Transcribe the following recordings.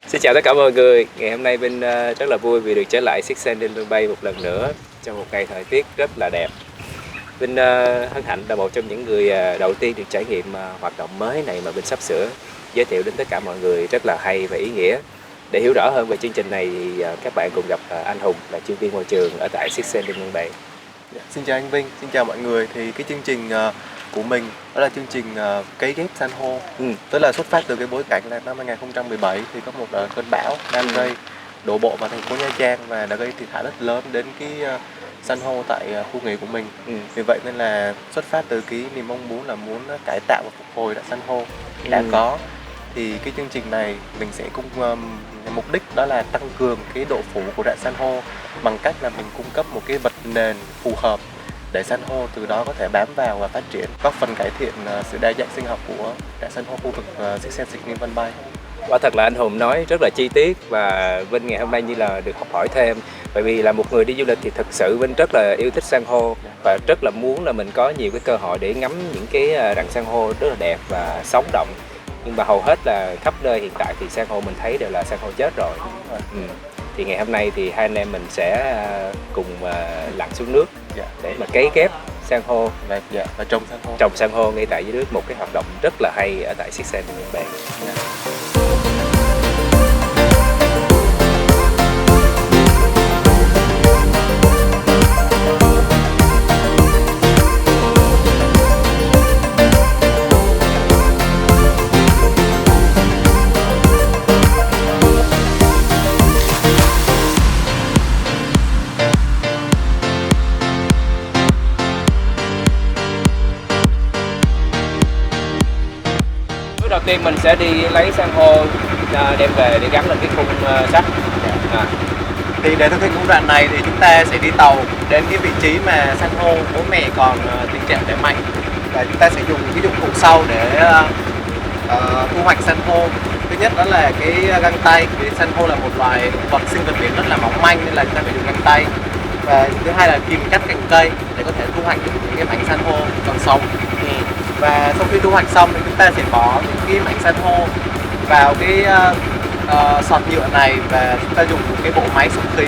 Xin chào tất cả mọi người. Ngày hôm nay Vinh rất là vui vì được trở lại Six Sense Sân Bay một lần nữa trong một ngày thời tiết rất là đẹp. Vinh hân hạnh là một trong những người đầu tiên được trải nghiệm hoạt động mới này mà Vinh sắp sửa giới thiệu đến tất cả mọi người, rất là hay và ý nghĩa. Để hiểu rõ hơn về chương trình này thì các bạn cùng gặp anh Hùng, là chuyên viên môi trường ở tại Six Sense Sân Bay. Xin chào anh Vinh, xin chào mọi người. Thì cái chương trình của mình đó là chương trình cấy ghép san hô. Tức là xuất phát từ cái bối cảnh là năm 2017 thì có một cơn bão đang gây đổ bộ vào thành phố Nha Trang và đã gây thiệt hại rất lớn đến cái san hô tại khu nghỉ của mình. Vì vậy nên là xuất phát từ cái niềm mong muốn là muốn cải tạo và phục hồi rạn san hô đã có. Thì cái chương trình này mình sẽ mục đích đó là tăng cường cái độ phủ của rạn san hô bằng cách là mình cung cấp một cái vật nền phù hợp để san hô từ đó có thể bám vào và phát triển, góp phần cải thiện sự đa dạng sinh học của rạn san hô khu vực Six Sense Sân Bay. Quả thật là anh Hùng nói rất là chi tiết và Vinh ngày hôm nay như là được học hỏi thêm. Bởi vì là một người đi du lịch thì thực sự Vinh rất là yêu thích san hô và rất là muốn là mình có nhiều cái cơ hội để ngắm những cái rặng san hô rất là đẹp và sống động. Nhưng mà hầu hết là khắp nơi hiện tại thì san hô mình thấy đều là san hô chết rồi. Thì ngày hôm nay thì hai anh em mình sẽ cùng lặn xuống nước để mà cấy ghép san hô và trồng san hô ngay tại dưới nước, một cái hoạt động rất là hay ở tại Six Sense Sân Bay. Đầu tiên mình sẽ đi lấy san hô đem về để gắn lên cái khung sắt. Thì để thực hiện công đoạn này thì chúng ta sẽ đi tàu đến cái vị trí mà san hô bố mẹ còn tình trạng khỏe mạnh và chúng ta sẽ dùng cái dụng cụ sau để thu hoạch san hô. Thứ nhất đó là cái găng tay, vì san hô là một loài vật sinh vật biển rất là mỏng manh nên là chúng ta phải dùng găng tay. Và thứ hai là kìm cắt cành cây để có thể thu hoạch được những cái mảnh san hô còn sống. Và sau khi thu hoạch xong thì chúng ta sẽ bỏ những cái mảnh san hô vào cái sọt nhựa này và chúng ta dùng một cái bộ máy xúc khí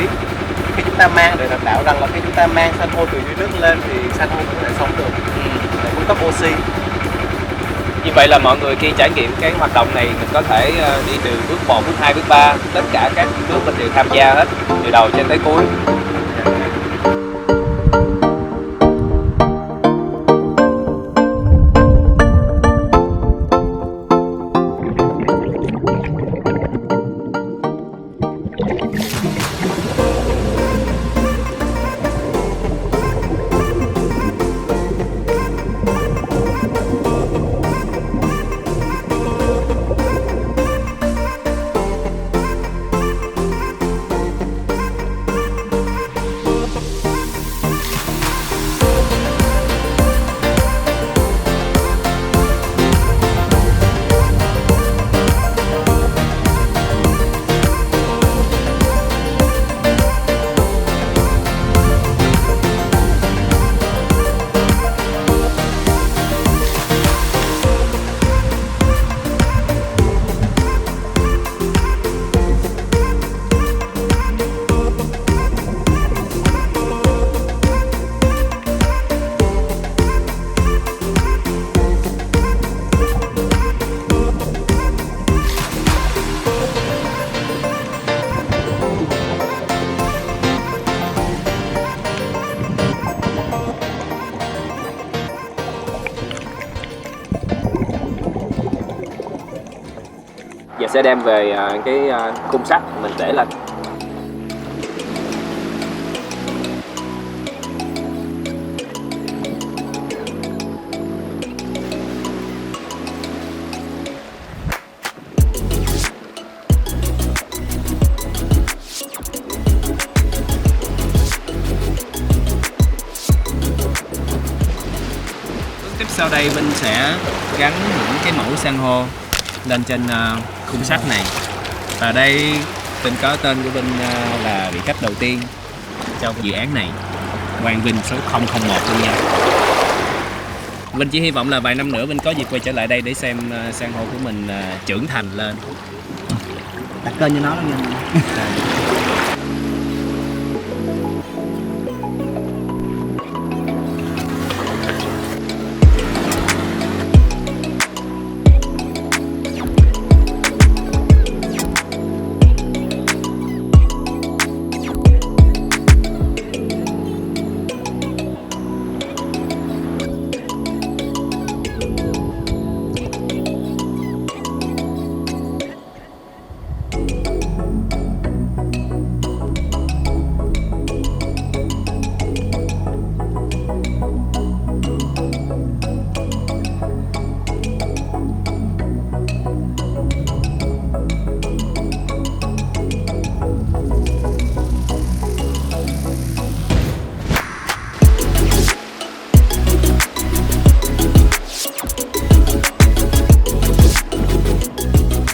khi chúng ta mang, để đảm bảo rằng là khi chúng ta mang san hô từ dưới nước lên thì san hô cũng có thể sống được để cung cấp oxy. Như vậy là mọi người khi trải nghiệm cái hoạt động này mình có thể đi từ bước 1, bước 2, bước 3, tất cả các bước mình đều tham gia hết từ đầu cho tới cuối. Giờ sẽ đem về cái khung sắt mình để lên. Tiếp sau đây Vinh sẽ gắn những cái mẫu san hô lên trên khung sắt này. Và đây Vinh có tên của Vinh là vị khách đầu tiên trong dự án này, Quang Vinh số 001 luôn nha. Vinh chỉ hy vọng là vài năm nữa Vinh có dịp quay trở lại đây để xem san hô của mình trưởng thành lên. đặt kênh cho nó luôn nha.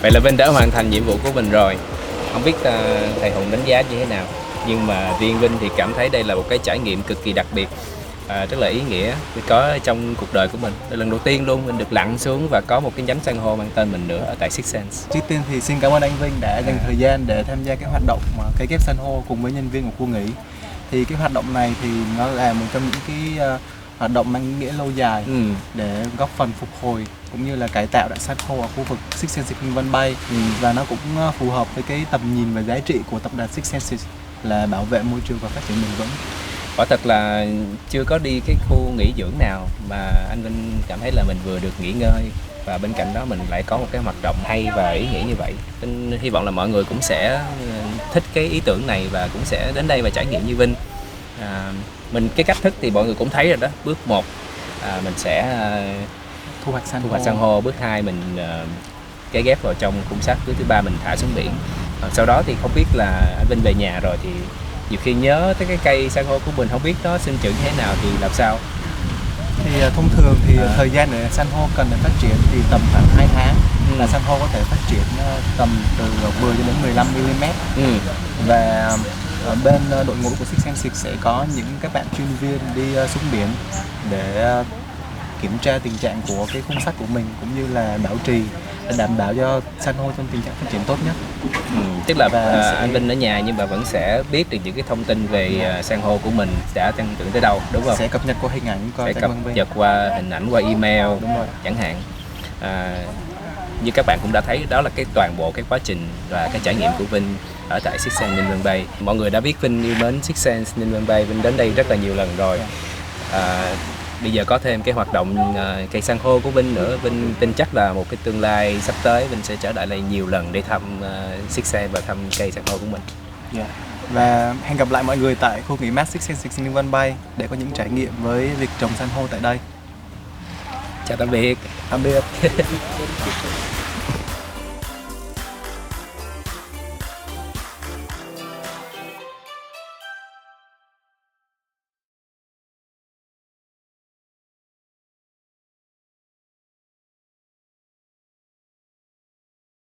Vậy là Vinh đã hoàn thành nhiệm vụ của mình rồi. Không biết thầy Hùng đánh giá như thế nào, nhưng mà riêng Vinh thì cảm thấy đây là một cái trải nghiệm cực kỳ đặc biệt, rất là ý nghĩa có trong cuộc đời của mình. Đây là lần đầu tiên luôn mình được lặn xuống và có một cái nhánh san hô mang tên mình nữa ở tại Six Sense. Trước tiên thì xin cảm ơn anh Vinh đã dành thời gian để tham gia cái hoạt động cấy ghép san hô cùng với nhân viên của khu nghỉ. Thì cái hoạt động này thì nó là một trong những cái hoạt động mang ý nghĩa lâu dài để góp phần phục hồi cũng như là cải tạo đàn san hô ở khu vực Six Senses Ninh Vân Bay. Và nó cũng phù hợp với cái tầm nhìn và giá trị của tập đoàn Six Senses là bảo vệ môi trường và phát triển bền vững. Quả thật là chưa có đi cái khu nghỉ dưỡng nào mà anh Vinh cảm thấy là mình vừa được nghỉ ngơi và bên cạnh đó mình lại có một cái hoạt động hay và ý nghĩa như vậy. Vinh hy vọng là mọi người cũng sẽ thích cái ý tưởng này và cũng sẽ đến đây và trải nghiệm như Vinh. Mình cái cách thức thì mọi người cũng thấy rồi đó. Bước 1 mình sẽ thu hoạch san hô. Bước 2 mình cấy ghép vào trong khung sắt. Bước thứ 3 mình thả xuống biển. Sau đó thì không biết là anh Vinh về nhà rồi thì nhiều khi nhớ tới cái cây san hô của mình, không biết nó sinh trưởng như thế nào thì làm sao? Thì thông thường thì thời gian để san hô cần để phát triển thì tầm khoảng 2 tháng là san hô có thể phát triển tầm từ 10 cho đến 15 mm. Và ở bên đội ngũ của Six Senses sẽ có những các bạn chuyên viên đi xuống biển để kiểm tra tình trạng của cái khung sắt của mình cũng như là bảo trì để đảm bảo cho san hô trong tình trạng phát triển tốt nhất. Tức là anh Vinh ở nhà nhưng mà vẫn sẽ biết được những cái thông tin về san hô của mình đã tăng trưởng tới đâu, đúng không? Sẽ cập nhật qua hình ảnh, sẽ cập nhật qua hình ảnh, qua email, đúng rồi, chẳng hạn. Như các bạn cũng đã thấy, đó là cái toàn bộ cái quá trình và cái trải nghiệm của Vinh ở tại Six Senses Ninh Vân Bay. Mọi người đã biết Vinh yêu mến Six Senses Ninh Vân Bay, Vinh đến đây rất là nhiều lần rồi. Bây giờ có thêm cái hoạt động cây san hô của Vinh nữa, Vinh tin chắc là một cái tương lai sắp tới Vinh sẽ trở lại đây nhiều lần để thăm Six Senses và thăm cây san hô của mình. Và hẹn gặp lại mọi người tại khu nghỉ mát Six Senses Ninh Vân Bay để có những trải nghiệm với việc trồng san hô tại đây. Chào tạm biệt. Tạm biệt.